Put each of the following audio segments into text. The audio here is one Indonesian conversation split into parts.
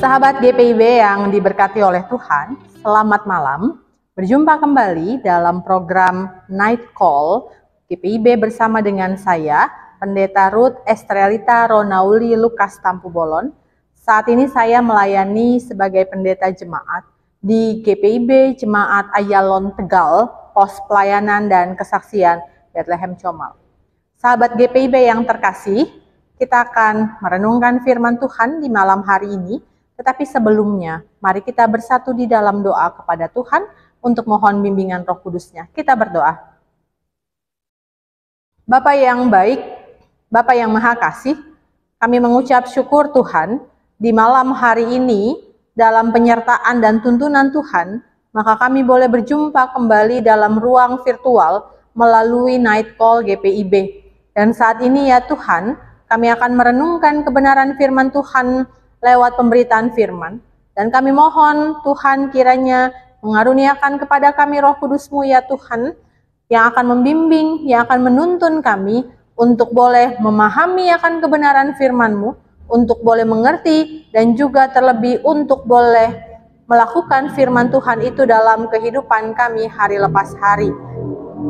Sahabat GPIB yang diberkati oleh Tuhan, selamat malam. Berjumpa kembali dalam program Night Call GPIB bersama dengan saya, Pendeta Ruth Estrelita Ronauli Lukas Tampubolon. Saat ini saya melayani sebagai pendeta jemaat di GPIB Jemaat Ayalon Tegal, Pos Pelayanan dan Kesaksian Bethlehem Comal. Sahabat GPIB yang terkasih, kita akan merenungkan firman Tuhan di malam hari ini. Tetapi sebelumnya, mari kita bersatu di dalam doa kepada Tuhan untuk mohon bimbingan Roh Kudus-Nya. Kita berdoa. Bapa yang baik, Bapa yang Maha Kasih, kami mengucap syukur Tuhan, di malam hari ini, dalam penyertaan dan tuntunan Tuhan, maka kami boleh berjumpa kembali dalam ruang virtual melalui Night Call GPIB. Dan saat ini ya Tuhan, kami akan merenungkan kebenaran firman Tuhan lewat pemberitaan firman. Dan kami mohon Tuhan kiranya mengaruniakan kepada kami Roh Kudus-Mu ya Tuhan, yang akan membimbing, yang akan menuntun kami untuk boleh memahami akan kebenaran firman-Mu, untuk boleh mengerti, dan juga terlebih untuk boleh melakukan firman Tuhan itu dalam kehidupan kami hari lepas hari.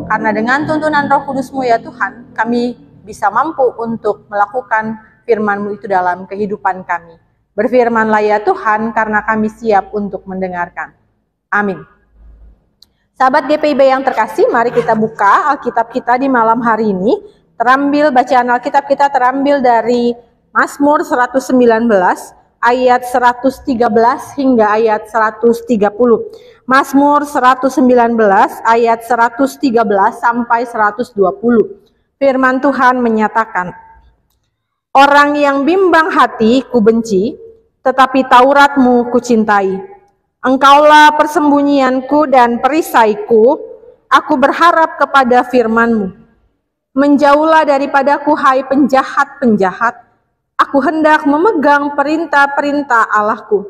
Karena dengan tuntunan Roh Kudus-Mu ya Tuhan, kami bisa mampu untuk melakukan firman-Mu itu dalam kehidupan kami. Berfirmanlah ya Tuhan, karena kami siap untuk mendengarkan. Amin. Sahabat GPIB yang terkasih, mari kita buka Alkitab kita di malam hari ini. Bacaan Alkitab kita terambil dari Mazmur 119, ayat 113 hingga ayat 130. Mazmur 119, ayat 113 sampai 120. Firman Tuhan menyatakan, orang yang bimbang hati ku benci, tetapi Taurat-Mu ku cintai. Engkaulah persembunyianku dan perisaiku, aku berharap kepada firman-Mu. Menjauhlah daripadaku hai penjahat-penjahat, aku hendak memegang perintah-perintah Allahku.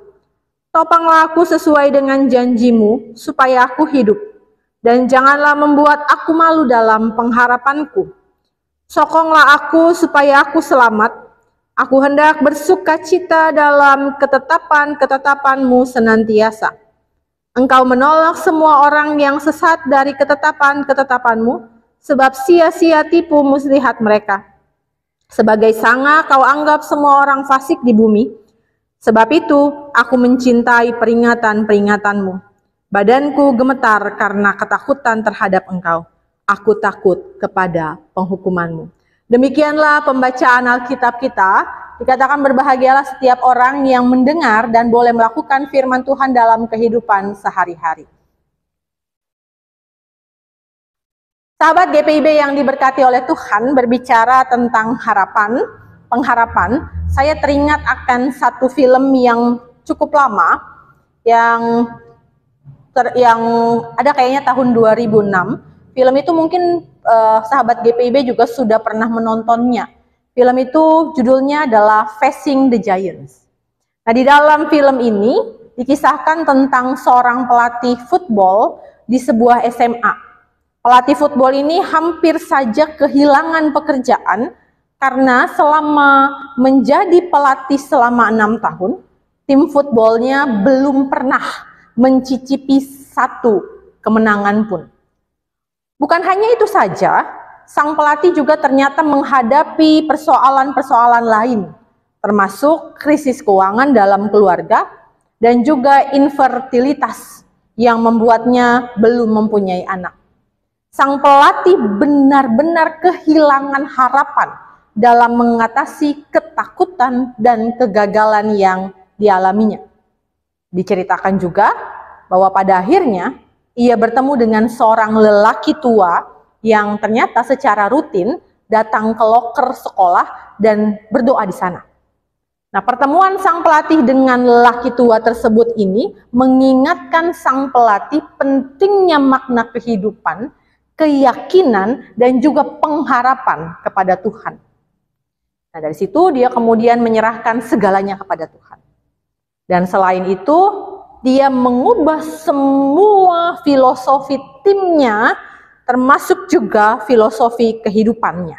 Topanglah aku sesuai dengan janji-Mu, supaya aku hidup, dan janganlah membuat aku malu dalam pengharapanku. Sokonglah aku supaya aku selamat. Aku hendak bersuka cita dalam ketetapan-ketetapan-Mu senantiasa. Engkau menolak semua orang yang sesat dari ketetapan-ketetapan-Mu, sebab sia-sia tipu muslihat mereka. Sebagai sanga kau anggap semua orang fasik di bumi. Sebab itu aku mencintai peringatan-peringatan-Mu. Badanku gemetar karena ketakutan terhadap Engkau. Aku takut kepada penghukuman-Mu. Demikianlah pembacaan Alkitab kita. Dikatakan berbahagialah setiap orang yang mendengar dan boleh melakukan firman Tuhan dalam kehidupan sehari-hari. Sahabat GPIB yang diberkati oleh Tuhan, berbicara tentang pengharapan, saya teringat akan satu film yang cukup lama, yang ada kayaknya tahun 2006. Film itu mungkin sahabat GPIB juga sudah pernah menontonnya. Film itu judulnya adalah Facing the Giants. Nah, di dalam film ini dikisahkan tentang seorang pelatih football di sebuah SMA. Pelatih football ini hampir saja kehilangan pekerjaan karena selama menjadi pelatih selama 6 tahun, tim footballnya belum pernah mencicipi satu kemenangan pun. Bukan hanya itu saja, sang pelatih juga ternyata menghadapi persoalan-persoalan lain, termasuk krisis keuangan dalam keluarga dan juga infertilitas yang membuatnya belum mempunyai anak. Sang pelatih benar-benar kehilangan harapan dalam mengatasi ketakutan dan kegagalan yang dialaminya. Diceritakan juga bahwa pada akhirnya ia bertemu dengan seorang lelaki tua yang ternyata secara rutin datang ke loker sekolah dan berdoa di sana. Nah, pertemuan sang pelatih dengan lelaki tua tersebut ini mengingatkan sang pelatih pentingnya makna kehidupan, keyakinan, dan juga pengharapan kepada Tuhan. Nah, dari situ dia kemudian menyerahkan segalanya kepada Tuhan. Dan selain itu, dia mengubah semua filosofi timnya, termasuk juga filosofi kehidupannya.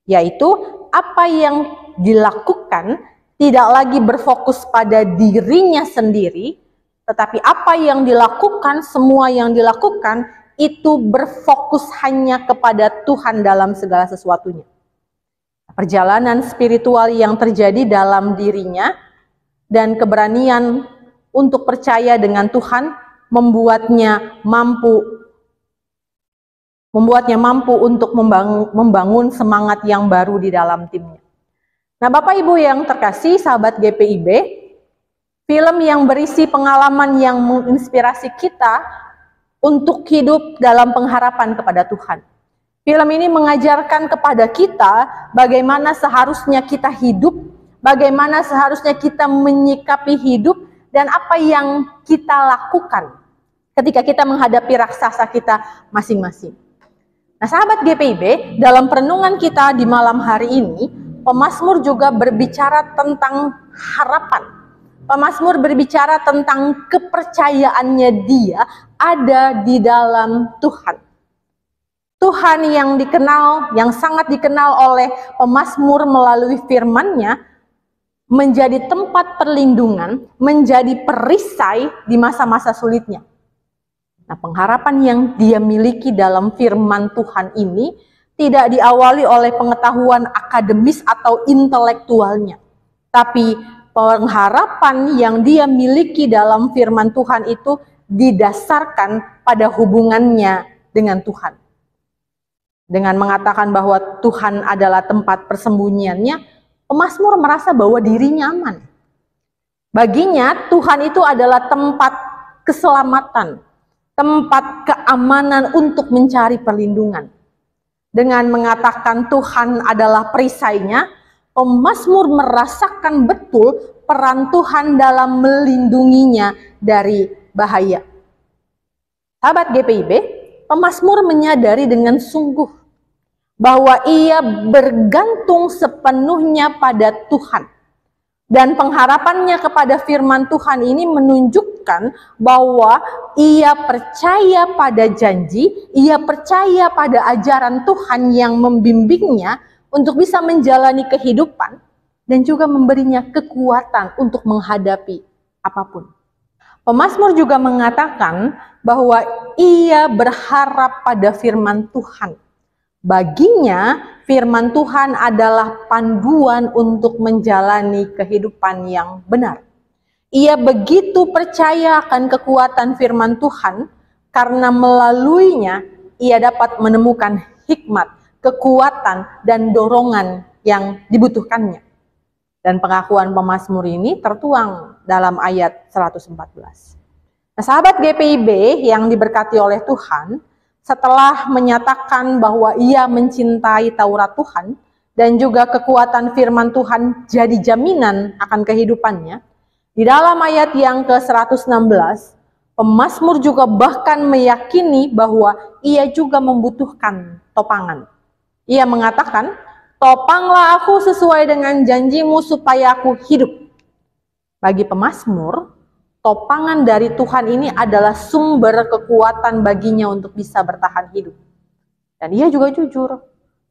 Yaitu apa yang dilakukan tidak lagi berfokus pada dirinya sendiri, tetapi apa yang dilakukan, semua yang dilakukan itu berfokus hanya kepada Tuhan dalam segala sesuatunya. Perjalanan spiritual yang terjadi dalam dirinya dan keberanian untuk percaya dengan Tuhan membuatnya mampu untuk membangun semangat yang baru di dalam timnya. Nah, Bapak Ibu yang terkasih, sahabat GPIB, film yang berisi pengalaman yang menginspirasi kita untuk hidup dalam pengharapan kepada Tuhan. Film ini mengajarkan kepada kita bagaimana seharusnya kita hidup, bagaimana seharusnya kita menyikapi hidup, dan apa yang kita lakukan ketika kita menghadapi raksasa kita masing-masing. Nah, sahabat GPIB, dalam perenungan kita di malam hari ini, pemazmur juga berbicara tentang harapan. Pemazmur berbicara tentang kepercayaannya dia ada di dalam Tuhan. Tuhan yang dikenal, yang sangat dikenal oleh pemazmur melalui firman-Nya, menjadi tempat perlindungan, menjadi perisai di masa-masa sulitnya. Nah, pengharapan yang dia miliki dalam firman Tuhan ini tidak diawali oleh pengetahuan akademis atau intelektualnya. Tapi pengharapan yang dia miliki dalam firman Tuhan itu didasarkan pada hubungannya dengan Tuhan. Dengan mengatakan bahwa Tuhan adalah tempat persembunyiannya, pemazmur merasa bahwa dirinya aman. Baginya Tuhan itu adalah tempat keselamatan, tempat keamanan untuk mencari perlindungan. Dengan mengatakan Tuhan adalah perisainya, pemazmur merasakan betul peran Tuhan dalam melindunginya dari bahaya. Sahabat GPIB, pemazmur menyadari dengan sungguh bahwa ia bergantung sepenuhnya pada Tuhan. Dan pengharapannya kepada firman Tuhan ini menunjukkan bahwa ia percaya pada janji, ia percaya pada ajaran Tuhan yang membimbingnya untuk bisa menjalani kehidupan dan juga memberinya kekuatan untuk menghadapi apapun. Pemazmur juga mengatakan bahwa ia berharap pada firman Tuhan. Baginya, firman Tuhan adalah panduan untuk menjalani kehidupan yang benar. Ia begitu percaya akan kekuatan firman Tuhan, karena melaluinya ia dapat menemukan hikmat, kekuatan, dan dorongan yang dibutuhkannya. Dan pengakuan pemazmur ini tertuang dalam ayat 114. Nah, sahabat GPIB yang diberkati oleh Tuhan, setelah menyatakan bahwa ia mencintai Taurat Tuhan dan juga kekuatan firman Tuhan jadi jaminan akan kehidupannya, di dalam ayat yang ke-116, pemazmur juga bahkan meyakini bahwa ia juga membutuhkan topangan. Ia mengatakan, "Topanglah aku sesuai dengan janjimu supaya aku hidup." Bagi pemazmur, topangan dari Tuhan ini adalah sumber kekuatan baginya untuk bisa bertahan hidup. Dan ia juga jujur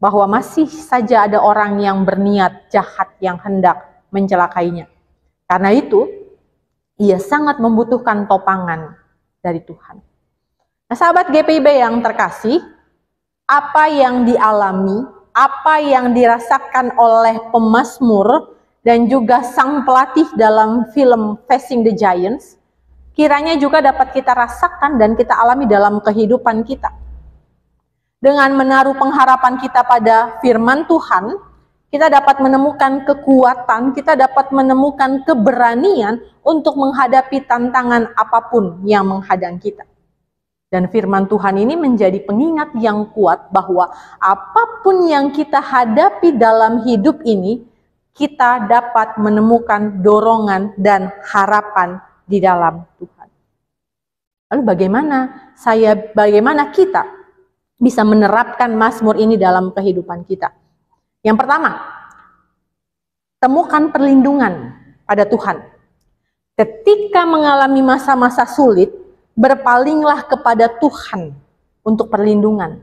bahwa masih saja ada orang yang berniat jahat yang hendak mencelakainya. Karena itu, ia sangat membutuhkan topangan dari Tuhan. Nah, sahabat GPIB yang terkasih, apa yang dialami, apa yang dirasakan oleh pemazmur dan juga sang pelatih dalam film Facing the Giants, kiranya juga dapat kita rasakan dan kita alami dalam kehidupan kita. Dengan menaruh pengharapan kita pada firman Tuhan, kita dapat menemukan kekuatan, kita dapat menemukan keberanian untuk menghadapi tantangan apapun yang menghadang kita. Dan firman Tuhan ini menjadi pengingat yang kuat bahwa apapun yang kita hadapi dalam hidup ini, kita dapat menemukan dorongan dan harapan di dalam Tuhan. Lalu bagaimana kita bisa menerapkan mazmur ini dalam kehidupan kita? Yang pertama, temukan perlindungan pada Tuhan. Ketika mengalami masa-masa sulit, berpalinglah kepada Tuhan untuk perlindungan.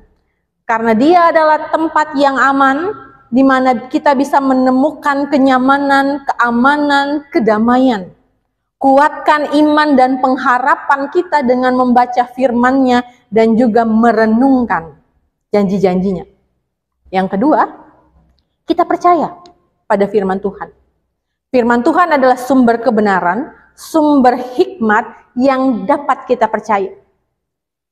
Karena Dia adalah tempat yang aman, di mana kita bisa menemukan kenyamanan, keamanan, kedamaian. Kuatkan iman dan pengharapan kita dengan membaca firman-Nya dan juga merenungkan janji-janjinya. Yang kedua, kita percaya pada firman Tuhan. Firman Tuhan adalah sumber kebenaran, sumber hikmat yang dapat kita percaya.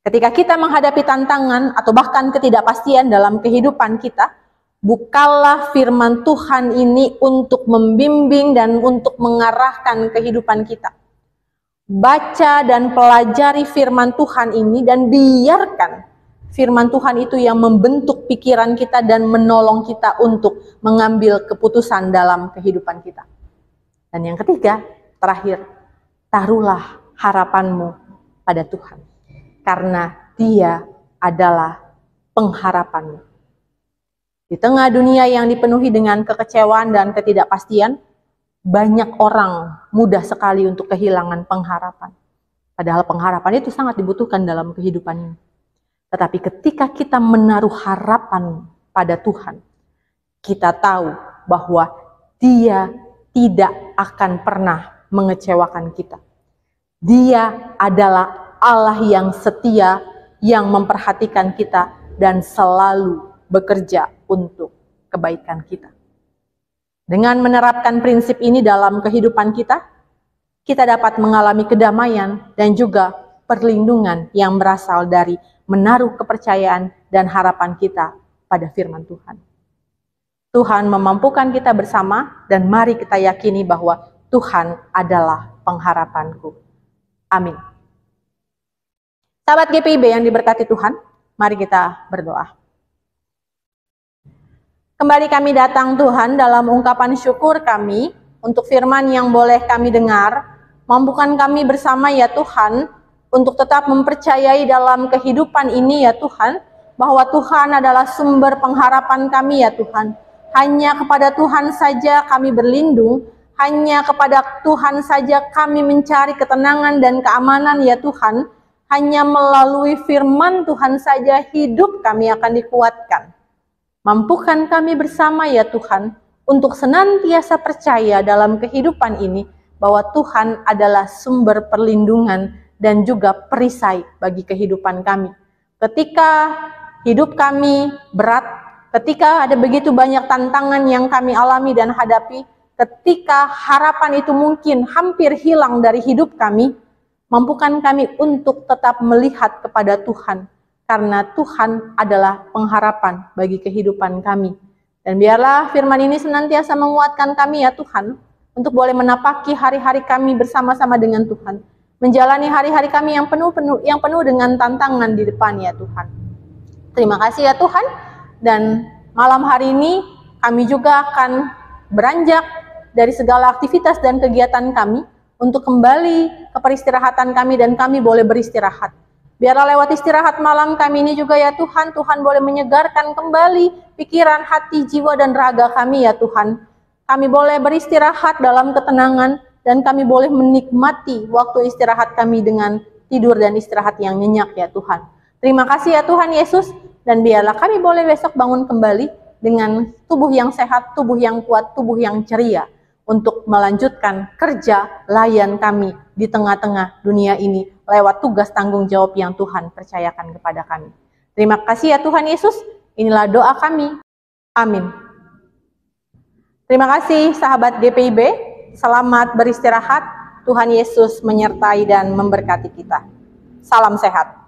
Ketika kita menghadapi tantangan atau bahkan ketidakpastian dalam kehidupan kita, bukalah firman Tuhan ini untuk membimbing dan untuk mengarahkan kehidupan kita. Baca dan pelajari firman Tuhan ini dan biarkan firman Tuhan itu yang membentuk pikiran kita dan menolong kita untuk mengambil keputusan dalam kehidupan kita. Dan yang ketiga, terakhir, taruhlah harapanmu pada Tuhan. Karena Dia adalah pengharapanmu. Di tengah dunia yang dipenuhi dengan kekecewaan dan ketidakpastian, banyak orang mudah sekali untuk kehilangan pengharapan. Padahal pengharapan itu sangat dibutuhkan dalam kehidupan ini. Tetapi ketika kita menaruh harapan pada Tuhan, kita tahu bahwa Dia tidak akan pernah mengecewakan kita. Dia adalah Allah yang setia, yang memperhatikan kita dan selalu bekerja untuk kebaikan kita. Dengan menerapkan prinsip ini dalam kehidupan kita, kita dapat mengalami kedamaian dan juga perlindungan yang berasal dari menaruh kepercayaan dan harapan kita pada firman Tuhan. Tuhan memampukan kita bersama dan mari kita yakini bahwa Tuhan adalah pengharapanku. Amin. Sahabat GPIB yang diberkati Tuhan, mari kita berdoa. Kembali kami datang Tuhan dalam ungkapan syukur kami untuk firman yang boleh kami dengar. Mampukan kami bersama ya Tuhan untuk tetap mempercayai dalam kehidupan ini ya Tuhan, bahwa Tuhan adalah sumber pengharapan kami ya Tuhan. Hanya kepada Tuhan saja kami berlindung, hanya kepada Tuhan saja kami mencari ketenangan dan keamanan ya Tuhan. Hanya melalui firman Tuhan saja hidup kami akan dikuatkan. Mampukan kami bersama ya Tuhan untuk senantiasa percaya dalam kehidupan ini bahwa Tuhan adalah sumber perlindungan dan juga perisai bagi kehidupan kami. Ketika hidup kami berat, ketika ada begitu banyak tantangan yang kami alami dan hadapi, ketika harapan itu mungkin hampir hilang dari hidup kami, mampukan kami untuk tetap melihat kepada Tuhan. Karena Tuhan adalah pengharapan bagi kehidupan kami. Dan biarlah firman ini senantiasa menguatkan kami ya Tuhan, untuk boleh menapaki hari-hari kami bersama-sama dengan Tuhan. Menjalani hari-hari kami yang penuh dengan tantangan di depan ya Tuhan. Terima kasih ya Tuhan. Dan malam hari ini kami juga akan beranjak dari segala aktivitas dan kegiatan kami untuk kembali ke peristirahatan kami dan kami boleh beristirahat. Biarlah lewat istirahat malam kami ini juga ya Tuhan, Tuhan boleh menyegarkan kembali pikiran, hati, jiwa, dan raga kami ya Tuhan. Kami boleh beristirahat dalam ketenangan dan kami boleh menikmati waktu istirahat kami dengan tidur dan istirahat yang nyenyak ya Tuhan. Terima kasih ya Tuhan Yesus, dan biarlah kami boleh besok bangun kembali dengan tubuh yang sehat, tubuh yang kuat, tubuh yang ceria untuk melanjutkan kerja layan kami di tengah-tengah dunia ini lewat tugas tanggung jawab yang Tuhan percayakan kepada kami. Terima kasih ya Tuhan Yesus, inilah doa kami. Amin. Terima kasih sahabat GPIB, selamat beristirahat, Tuhan Yesus menyertai dan memberkati kita. Salam sehat.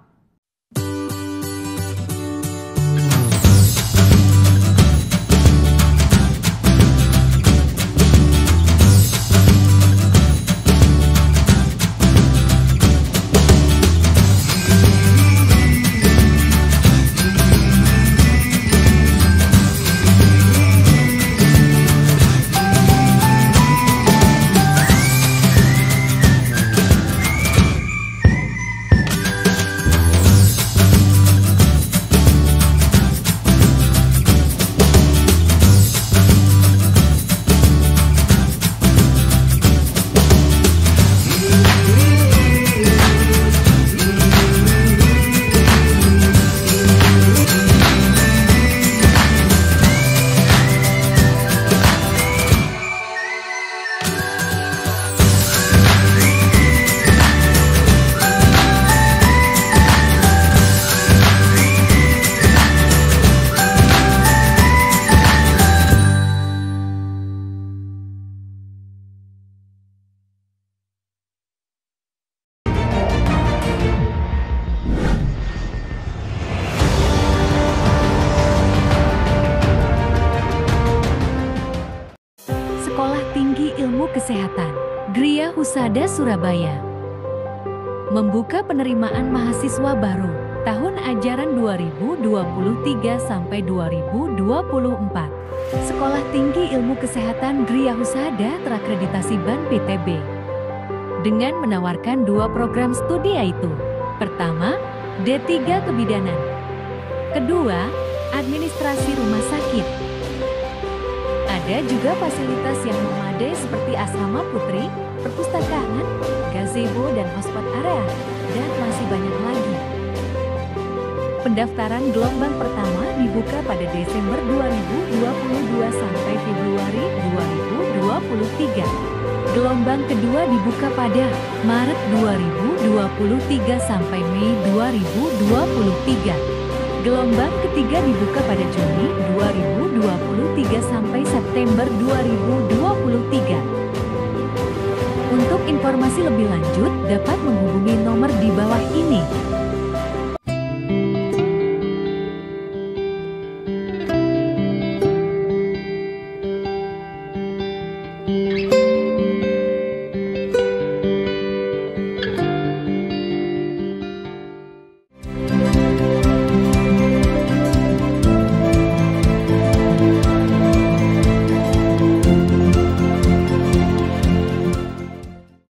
Sekolah Tinggi Ilmu Kesehatan Gria Husada Surabaya membuka penerimaan mahasiswa baru tahun ajaran 2023 sampai 2024. Sekolah Tinggi Ilmu Kesehatan Gria Husada terakreditasi BAN PTB dengan menawarkan 2 program studi, yaitu pertama, D3 Kebidanan, kedua, Administrasi Rumah Sakit. Ada juga fasilitas yang memadai seperti asrama putri, perpustakaan, gazebo dan hotspot area, dan masih banyak lagi. Pendaftaran gelombang pertama dibuka pada Desember 2022 sampai Februari 2023. Gelombang kedua dibuka pada Maret 2023 sampai Mei 2023. Gelombang ketiga dibuka pada Juni 2023 sampai September 2023. Untuk informasi lebih lanjut dapat menghubungi nomor di bawah ini.